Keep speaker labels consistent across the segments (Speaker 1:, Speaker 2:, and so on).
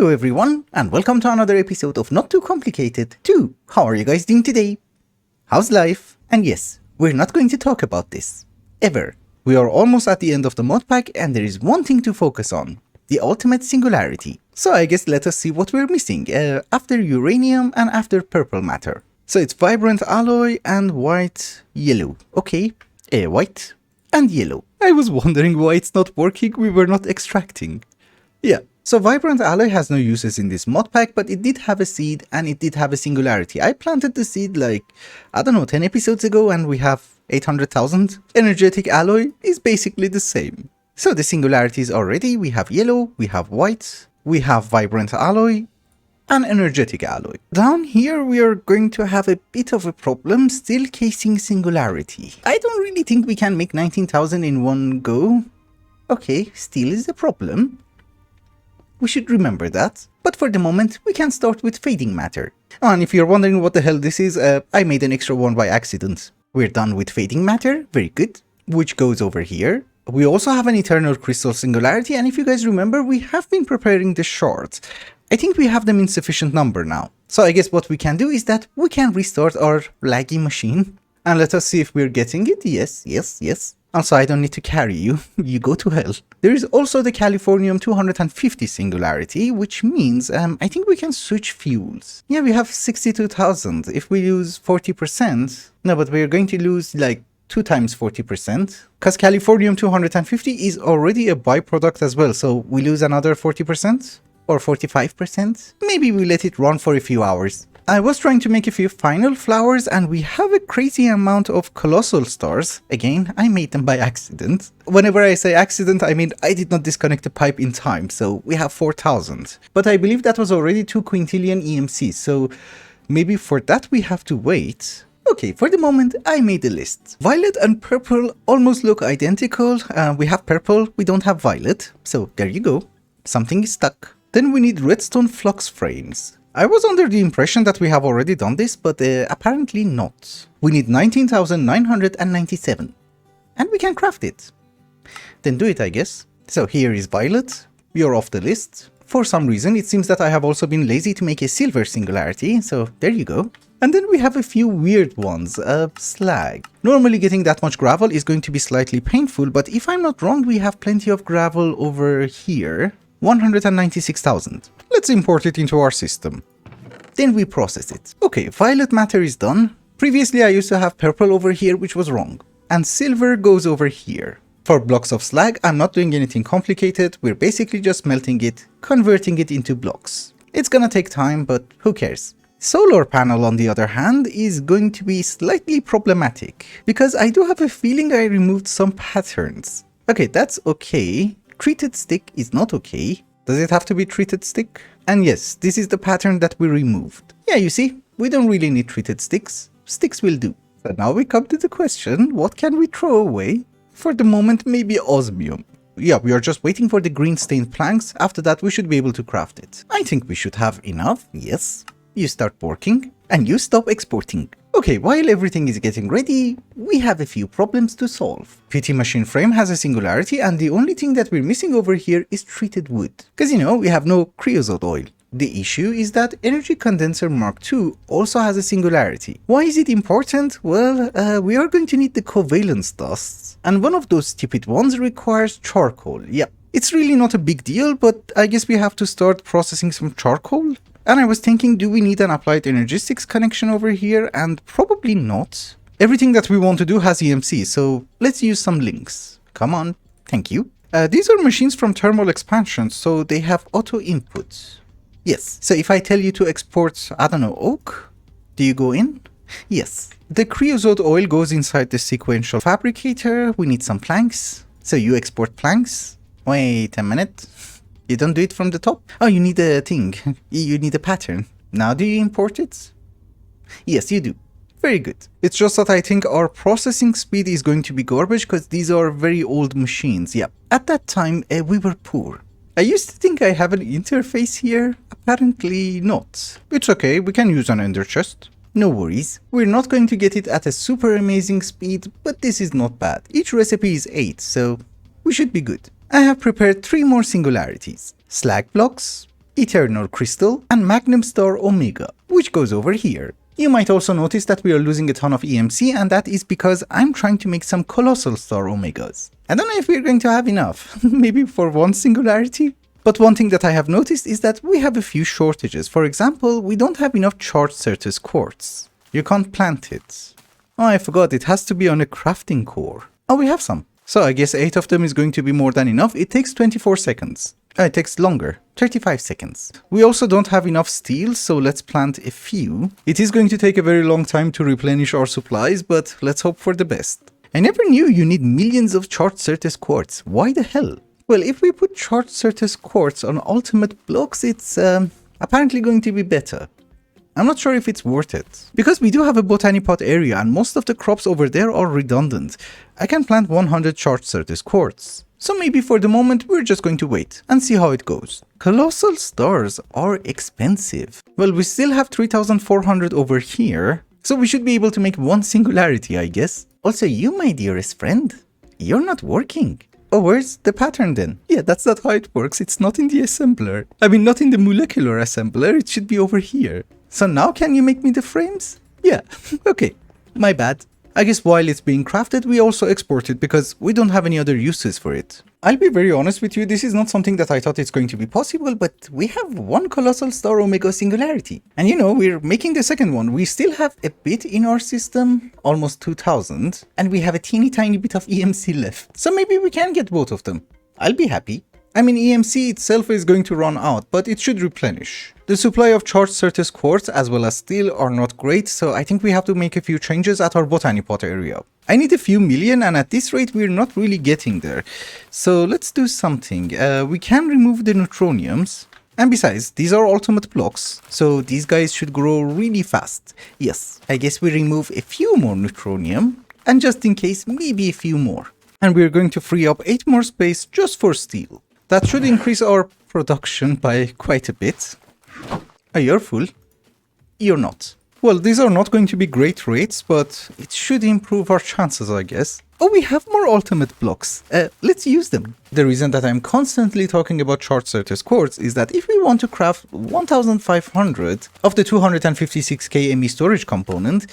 Speaker 1: Hello everyone, and welcome to another episode of Not Too Complicated 2. How are you guys doing today? How's life? And yes, we're not going to talk about this. Ever. We are almost at the end of the modpack and there is one thing to focus on. The ultimate singularity. So I guess let us see what we're missing after uranium and after purple matter. So it's vibrant alloy and white, yellow. Okay, white and yellow. I was wondering why it's not working, we were not extracting. Yeah. So vibrant alloy has no uses in this modpack, but it did have a seed and it did have a singularity. I planted the seed like, I don't know, 10 episodes ago and we have 800,000. Energetic alloy is basically the same. So the singularities are ready. We have yellow, we have white, we have vibrant alloy and energetic alloy. Down here we are going to have a bit of a problem still casing singularity. I don't really think we can make 19,000 in one go. Okay, still is a problem. We should remember that. But for the moment, we can start with fading matter. And if you're wondering what the hell this is, I made an extra one by accident. We're done with fading matter, very good, which goes over here. We also have an eternal crystal singularity, and if you guys remember, we have been preparing the shards. I think we have them in sufficient number now. So I guess what we can do is that we can restart our laggy machine. And let us see if we're getting it. Yes, yes, yes. Also, I don't need to carry you. You go to hell. There is also the Californium-250 singularity, which means I think we can switch fuels. Yeah, we have 62,000. If we lose 40%, no, but we're going to lose like 2 times 40%, because Californium-250 is already a byproduct as well, so we lose another 40% or 45%. Maybe we let it run for a few hours. I was trying to make a few final flowers and we have a crazy amount of colossal stars. Again, I made them by accident. Whenever I say accident, I mean I did not disconnect the pipe in time, so we have 4,000. But I believe that was already 2 quintillion EMC, so maybe for that we have to wait. Okay, for the moment I made a list. Violet and purple almost look identical. We have purple, we don't have violet, so there you go. Something is stuck. Then we need redstone flux frames. I was under the impression that we have already done this, but apparently not. We need 19,997. And we can craft it. Then do it, I guess. So here is violet. You're off the list. For some reason, it seems that I have also been lazy to make a silver singularity, so there you go. And then we have a few weird ones. Slag. Normally getting that much gravel is going to be slightly painful, but if I'm not wrong, we have plenty of gravel over here. 196,000. Let's import it into our system. Then we process it. Okay, violet matter is done. Previously I used to have purple over here, which was wrong. And silver goes over here. For blocks of slag, I'm not doing anything complicated. We're basically just melting it, converting it into blocks. It's gonna take time, but who cares? Solar panel, on the other hand, is going to be slightly problematic, because I do have a feeling I removed some patterns. Okay, that's okay. Treated stick is not okay. Does it have to be treated stick? And yes, this is the pattern that we removed. Yeah, you see, we don't really need treated sticks. Sticks will do. So now we come to the question, what can we throw away? For the moment, maybe osmium. Yeah, we are just waiting for the green stained planks. After that, we should be able to craft it. I think we should have enough, yes. You start working, and you stop exporting. Okay, while everything is getting ready, we have a few problems to solve. PT machine frame has a singularity, and the only thing that we're missing over here is treated wood. Because, you know, we have no creosote oil. The issue is that Energy Condenser Mark II also has a singularity. Why is it important? Well, we are going to need the covalence dusts, and one of those stupid ones requires charcoal. Yep. It's really not a big deal, but I guess we have to start processing some charcoal. And I was thinking, do we need an applied energistics connection over here? And probably not. Everything that we want to do has EMC, so let's use some links. Come on, thank you. These are machines from thermal expansion, so they have auto inputs. Yes, so if I tell you to export, I don't know, oak, do you go in? Yes. The creosote oil goes inside the sequential fabricator. We need some planks. So you export planks. Wait a minute. You don't do it from the top? Oh, you need a thing. You need a pattern. Now do you import it? Yes, you do. Very good. It's just that I think our processing speed is going to be garbage because these are very old machines. Yeah. At that time, we were poor. I used to think I have an interface here. Apparently not. It's okay. We can use an ender chest. No worries. We're not going to get it at a super amazing speed, but this is not bad. Each recipe is 8, so we should be good. I have prepared 3 more singularities. Slag blocks, Eternal Crystal, and Magnum Star Omega, which goes over here. You might also notice that we are losing a ton of EMC, and that is because I'm trying to make some Colossal Star Omegas. I don't know if we're going to have enough, maybe for one Singularity? But one thing that I have noticed is that we have a few shortages. For example, we don't have enough charged Certus quartz. You can't plant it. Oh, I forgot, it has to be on a crafting core. Oh, we have some. So I guess 8 of them is going to be more than enough. It takes 24 seconds. It takes longer, 35 seconds. We also don't have enough steel, so let's plant a few. It is going to take a very long time to replenish our supplies, but let's hope for the best. I never knew you need millions of charged Certus quartz. Why the hell? Well, if we put charged Certus quartz on ultimate blocks, it's apparently going to be better. I'm not sure if it's worth it. Because we do have a botany pot area and most of the crops over there are redundant. I can plant 100 charged Certus quartz. So maybe for the moment we're just going to wait and see how it goes. Colossal stars are expensive. Well, we still have 3,400 over here. So we should be able to make one Singularity, I guess. Also, you, my dearest friend, you're not working. Oh, where's the pattern then? Yeah, that's not how it works. It's not in the assembler. I mean, not in the molecular assembler. It should be over here. So now can you make me the frames? Yeah, okay. My bad. I guess while it's being crafted, we also export it because we don't have any other uses for it. I'll be very honest with you, this is not something that I thought it's going to be possible, but we have one Colossal Star Omega Singularity. And you know, we're making the second one. We still have a bit in our system, almost 2000, and we have a teeny tiny bit of EMC left. So maybe we can get both of them. I'll be happy. I mean, EMC itself is going to run out, but it should replenish. The supply of charged Certus quartz as well as steel are not great, so I think we have to make a few changes at our botany pot area. I need a few million, and at this rate we're not really getting there. So let's do something. We can remove the neutroniums. And besides, these are ultimate blocks, so these guys should grow really fast. Yes, I guess we remove a few more neutronium, and just in case, maybe a few more. And we're going to free up 8 more space just for steel. That should increase our production by quite a bit. Oh, you're full? You're not. Well, these are not going to be great rates, but it should improve our chances, I guess. Oh, we have more ultimate blocks. Let's use them. The reason that I'm constantly talking about charged Certus quartz is that if we want to craft 1500 of the 256k ME storage component,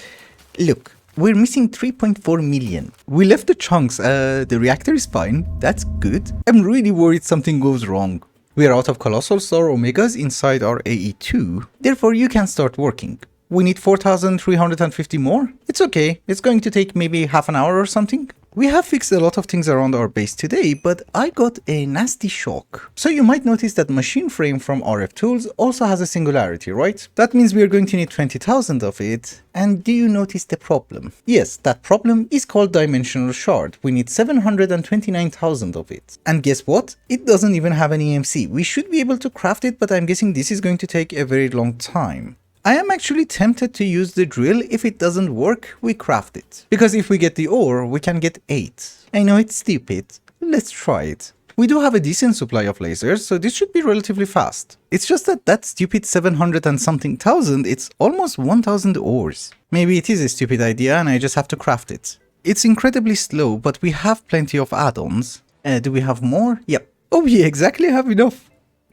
Speaker 1: look, we're missing 3.4 million. We left the chunks. The reactor is fine. That's good. I'm really worried something goes wrong. We are out of Colossal Star Omegas inside our AE2. Therefore, you can start working. We need 4,350 more. It's okay. It's going to take maybe half an hour or something. We have fixed a lot of things around our base today, but I got a nasty shock. So you might notice that machine frame from RF Tools also has a Singularity, right? That means we are going to need 20,000 of it. And do you notice the problem? Yes, that problem is called dimensional shard. We need 729,000 of it. And guess what? It doesn't even have an EMC. We should be able to craft it, but I'm guessing this is going to take a very long time. I am actually tempted to use the drill. If it doesn't work, we craft it. Because if we get the ore, we can get 8. I know it's stupid. Let's try it. We do have a decent supply of lasers, so this should be relatively fast. It's just that stupid 700 and something thousand, it's almost 1000 ores. Maybe it is a stupid idea and I just have to craft it. It's incredibly slow, but we have plenty of add-ons. Do we have more? Yep. Oh, we exactly have enough.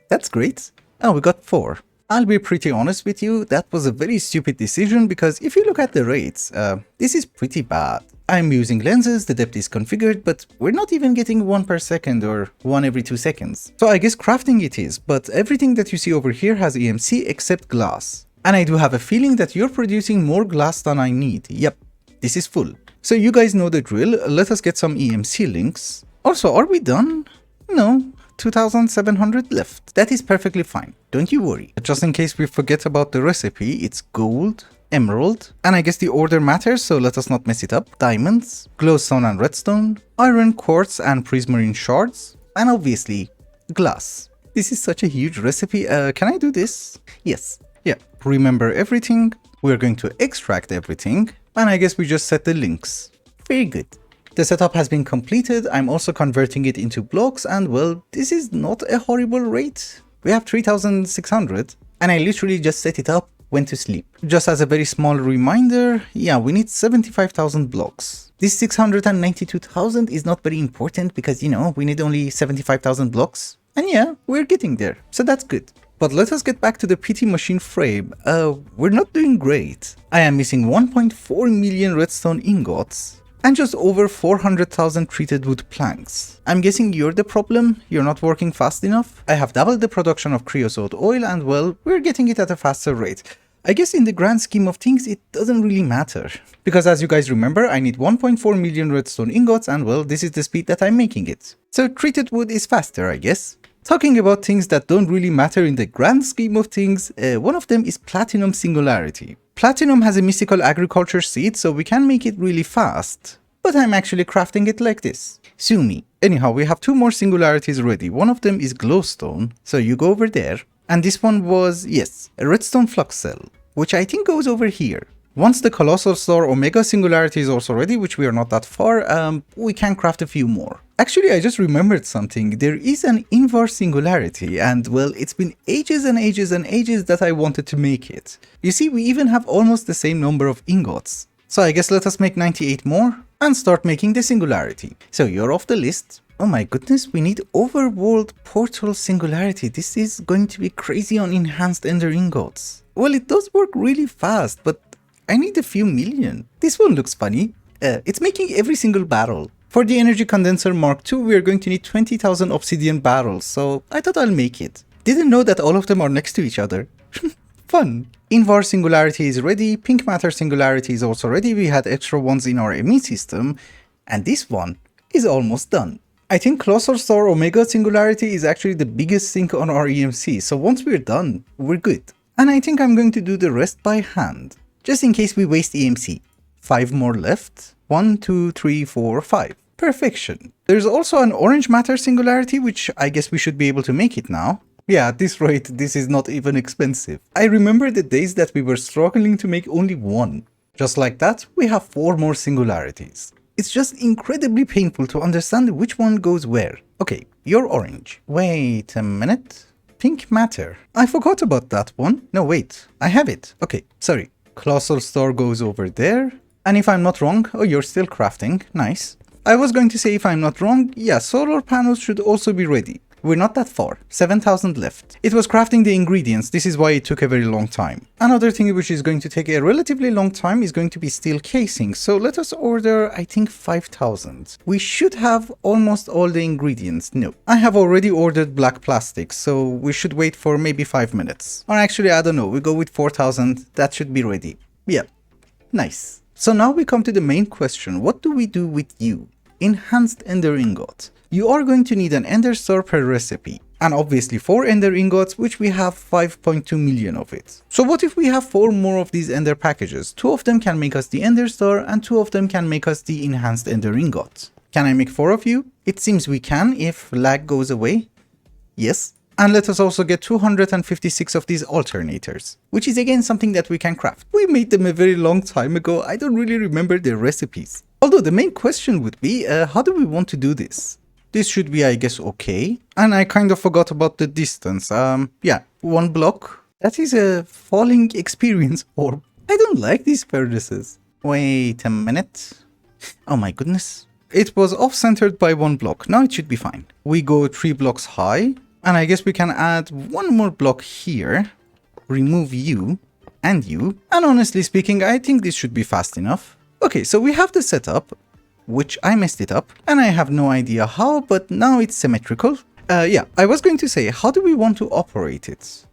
Speaker 1: That's great. Oh, we got 4. I'll be pretty honest with you, that was a very stupid decision because if you look at the rates, this is pretty bad. I'm using lenses, the depth is configured, but we're not even getting 1 per second or 1 every 2 seconds. So I guess crafting it is, but everything that you see over here has EMC except glass. And I do have a feeling that you're producing more glass than I need. Yep, this is full. So you guys know the drill, let us get some EMC links. Also, are we done? No. 2,700 left. That is perfectly fine. Don't you worry. Just in case we forget about the recipe, it's gold, emerald, and I guess the order matters, so let us not mess it up. Diamonds, glowstone and redstone, iron, quartz and prismarine shards, and obviously glass. This is such a huge recipe. Can I do this? Yes. Yeah. Remember everything. We're going to extract everything, and I guess we just set the links. Very good. The setup has been completed. I'm also converting it into blocks, and well, this is not a horrible rate. We have 3,600 and I literally just set it up, went to sleep. Just as a very small reminder, yeah, we need 75,000 blocks. This 692,000 is not very important because, you know, we need only 75,000 blocks. And yeah, we're getting there, so that's good. But let us get back to the PT machine frame. We're not doing great. I am missing 1.4 million redstone ingots and just over 400,000 treated wood planks. I'm guessing you're the problem, you're not working fast enough? I have doubled the production of creosote oil and well, we're getting it at a faster rate. I guess in the grand scheme of things, it doesn't really matter. Because as you guys remember, I need 1.4 million redstone ingots and well, this is the speed that I'm making it. So treated wood is faster, I guess. Talking about things that don't really matter in the grand scheme of things, one of them is platinum singularity. Platinum has a mystical agriculture seed, so we can make it really fast. But I'm actually crafting it like this. Sue me. Anyhow, we have 2 more singularities ready. One of them is glowstone, so you go over there. And this one was, yes, a redstone flux cell, which I think goes over here. Once the colossal star omega singularity is also ready, which we are not that far, we can craft a few more. Actually, I just remembered something. There is an inverse singularity and well, it's been ages and ages and ages that I wanted to make it. You see, we even have almost the same number of ingots. So I guess let us make 98 more and start making the singularity. So you're off the list. Oh my goodness, we need overworld portal singularity. This is going to be crazy on enhanced ender ingots. Well, it does work really fast, but I need a few million. This one looks funny. It's making every single barrel. For the energy condenser Mark II, we are going to need 20,000 obsidian barrels, so I thought I'll make it. Didn't know that all of them are next to each other. Fun. Invar singularity is ready, pink matter singularity is also ready, we had extra ones in our ME system, and this one is almost done. I think colossal star omega singularity is actually the biggest sink on our EMC, so once we're done, we're good. And I think I'm going to do the rest by hand, just in case we waste EMC. 5 more left. 1, 2, 3, 4, 5. Perfection. There's also an orange matter singularity, which I guess we should be able to make it now. Yeah, at this rate, this is not even expensive. I remember the days that we were struggling to make only 1. Just like that, we have 4 more singularities. It's just incredibly painful to understand which one goes where. Okay, you're orange. Wait a minute. Pink matter. I forgot about that one. No, wait. I have it. Okay, sorry. Colossal star goes over there. And if I'm not wrong, oh, you're still crafting. Nice. I was going to say if I'm not wrong, yeah, solar panels should also be ready. We're not that far. 7,000 left. It was crafting the ingredients. This is why it took a very long time. Another thing which is going to take a relatively long time is going to be steel casing. So let us order, I think, 5,000. We should have almost all the ingredients. No, I have already ordered black plastic, so we should wait for maybe 5 minutes. Or actually, I don't know. We go with 4,000. That should be ready. Yeah, nice. So now we come to the main question. What do we do with you? Enhanced ender ingot. You are going to need an ender star per recipe, and obviously 4 ender ingots, which we have 5.2 million of it. So what if we have 4 more of these ender packages? 2 of them can make us the ender star and 2 of them can make us the enhanced ender ingot. Can I make 4 of you? It seems we can if lag goes away. Yes. And let us also get 256 of these alternators, which is again something that we can craft. We made them a very long time ago. I don't really remember their recipes. Although the main question would be, how do we want to do this? This should be, I guess, okay. And I kind of forgot about the distance. Yeah, 1 block. That is a falling experience orb. I don't like these furnaces. Wait a minute. Oh my goodness. It was off-centered by 1 block. Now it should be fine. We go 3 blocks high. And I guess we can add 1 more block here. Remove you and you. And honestly speaking, I think this should be fast enough. Okay, so we have the setup, which I messed it up, and I have no idea how, but now it's symmetrical. Yeah, I was going to say, how do we want to operate it?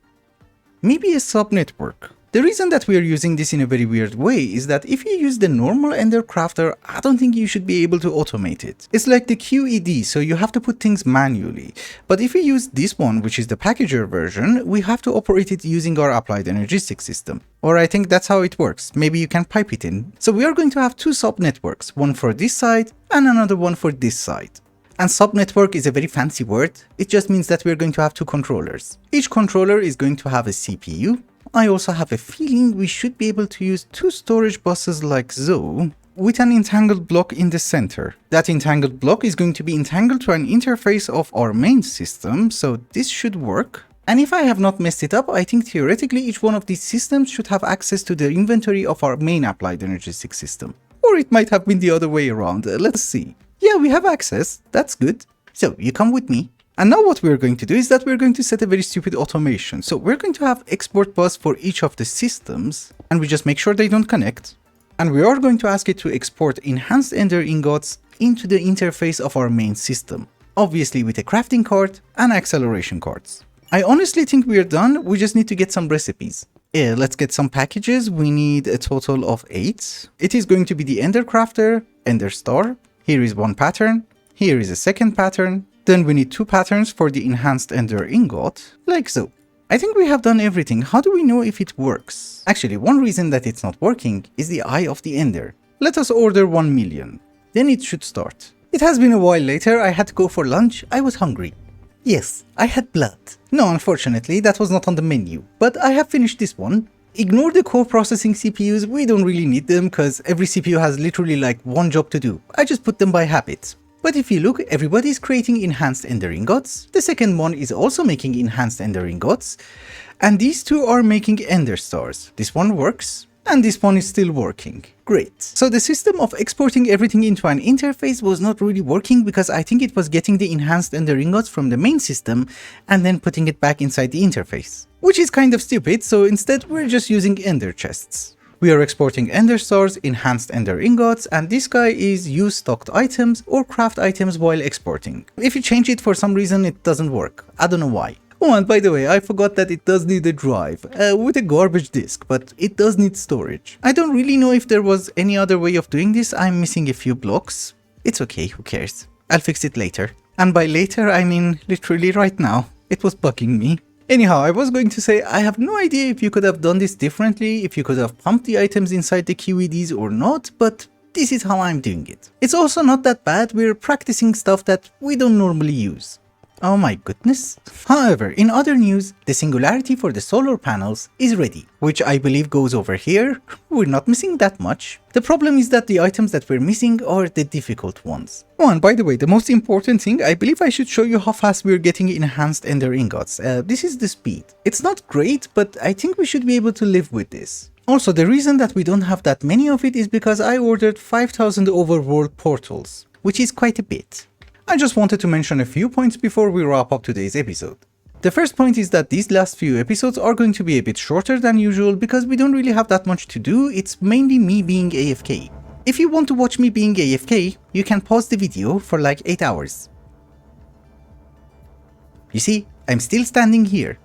Speaker 1: Maybe a sub-network. The reason that we are using this in a very weird way is that if you use the normal Ender Crafter, I don't think you should be able to automate it. It's like the QED, so you have to put things manually. But if we use this one, which is the packager version, we have to operate it using our applied energistic system. Or I think that's how it works. Maybe you can pipe it in. So we are going to have 2 sub-networks, one for this side and another one for this side. And sub-network is a very fancy word. It just means that we're going to have 2 controllers. Each controller is going to have a CPU. I also have a feeling we should be able to use 2 storage buses like so, with an entangled block in the center. That entangled block is going to be entangled to an interface of our main system, so this should work. And if I have not messed it up, I think theoretically each one of these systems should have access to the inventory of our main applied energistic system. Or it might have been the other way around. Let's see. Yeah, we have access. That's good. So you come with me. And now what we're going to do is that we're going to set a very stupid automation. So we're going to have export bus for each of the systems, and we just make sure they don't connect. And we are going to ask it to export enhanced ender ingots into the interface of our main system, obviously with a crafting card and acceleration cards. I honestly think we're done, we just need to get some recipes. Let's get some packages. We need a total of 8. It is going to be the ender crafter, ender star. Here is one pattern, here is a second pattern. Then we need 2 patterns for the enhanced ender ingot, like so. I think we have done everything. How do we know if it works? Actually, one reason that it's not working is the eye of the ender. Let us order 1 million. Then it should start. It has been a while later, I had to go for lunch, I was hungry. Yes, I had blood. No, unfortunately, that was not on the menu. But I have finished this one. Ignore the core processing CPUs, we don't really need them because every CPU has literally like one job to do. I just put them by habit. But if you look, everybody is creating enhanced ender ingots, the second one is also making enhanced ender ingots, and these two are making ender stars. This one works, and this one is still working. Great. So the system of exporting everything into an interface was not really working because I think it was getting the enhanced ender ingots from the main system and then putting it back inside the interface. Which is kind of stupid, so instead we're just using ender chests. We are exporting ender stars, enhanced ender ingots, and this guy is use stocked items or craft items while exporting. If you change it for some reason it doesn't work. I don't know why. Oh, and by the way, I forgot that it does need a drive, with a garbage disk, but it does need storage. I don't really know if there was any other way of doing this. I'm missing a few blocks. It's okay, who cares? I'll fix it later. And by later, I mean literally right now. It was bugging me. Anyhow, I was going to say, I have no idea if you could have done this differently, if you could have pumped the items inside the QEDs or not, but this is how I'm doing it. It's also not that bad, we're practicing stuff that we don't normally use. Oh my goodness. However, in other news, the Singularity for the solar panels is ready, which I believe goes over here. We're not missing that much. The problem is that the items that we're missing are the difficult ones. Oh, and by the way, the most important thing, I believe I should show you how fast we're getting enhanced ender ingots. This is the speed. It's not great, but I think we should be able to live with this. Also, the reason that we don't have that many of it is because I ordered 5,000 overworld portals, which is quite a bit. I just wanted to mention a few points before we wrap up today's episode. The first point is that these last few episodes are going to be a bit shorter than usual because we don't really have that much to do, it's mainly me being AFK. If you want to watch me being AFK, you can pause the video for like 8 hours. You see, I'm still standing here.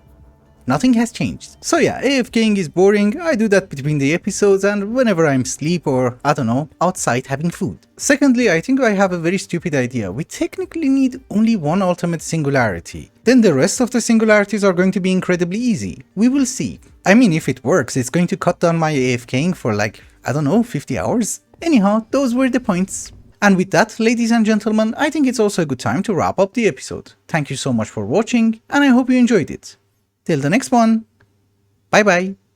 Speaker 1: Nothing has changed. So yeah, AFKing is boring, I do that between the episodes and whenever I'm asleep or, I don't know, outside having food. Secondly, I think I have a very stupid idea. We technically need only one ultimate singularity. Then the rest of the singularities are going to be incredibly easy. We will see. I mean, if it works, it's going to cut down my AFKing for like, I don't know, 50 hours. Anyhow, those were the points. And with that, ladies and gentlemen, I think it's also a good time to wrap up the episode. Thank you so much for watching, and I hope you enjoyed it. Till the next one, bye bye.